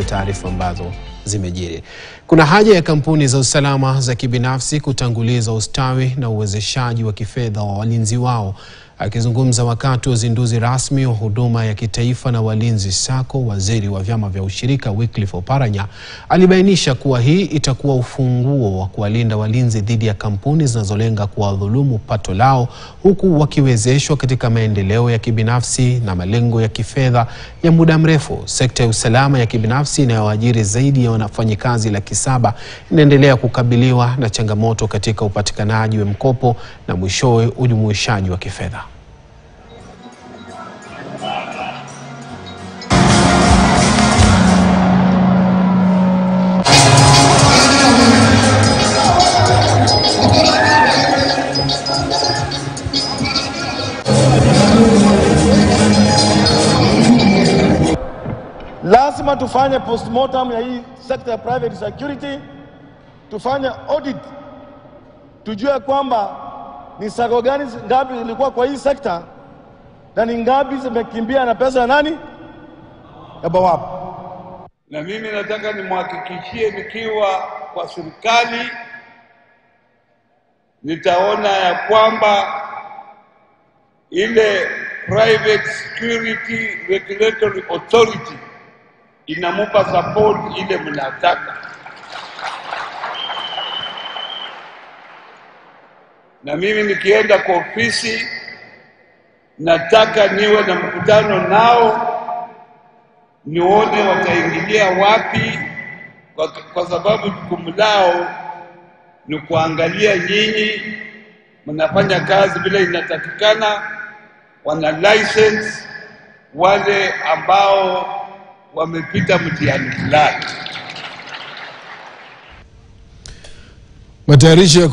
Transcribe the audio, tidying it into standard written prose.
hizi taarifa ambazo zimejiri. Kuna haja ya kampuni za usalama za kibinafsi kutanguliza ustawi na uwezeshaji wa kifedha wa walinzi wao. Akizungumza wakati wa uzinduzi rasmi wa huduma ya kitaifa na walinzi SACCO, waziri wa vyama vya ushirika Wycliffe Oparanya alibainisha kuwa hii itakuwa ufunguo wa kuwalinda walinzi dhidi ya kampuni zinazolenga kuwadhulumu pato lao, huku wakiwezeshwa katika maendeleo ya kibinafsi na malengo ya kifedha ya muda mrefu. Sekta ya usalama ya kibinafsi inayoajiri zaidi ya wafanyikazi 700,000 inaendelea kukabiliwa na changamoto katika upatikanaji wa mkopo na mwishowe ujumuishaji wa kifedha. Lazima tufanye postmortem ya hii sector ya private security, tufanye audit, tujue kwamba ni SACCO gani ngapi zilikuwa kwa hii sector na ni ngapi zimekimbia na pesa ya nani, ya bawabu. Na mimi nataka nimhakikishie nikiwa kwa serikali nitaona ya kwamba ile Private Security Regulatory Authority inamupa support ile mnataka. Na mimi nikienda kwa ofisi nataka niwe na mkutano nao, nione wataingilia wapi, kwa sababu jukumu lao ni kuangalia nyinyi mnafanya kazi bila inatakikana, wana license wale ambao wamepita mtihani fulani. Matayarisho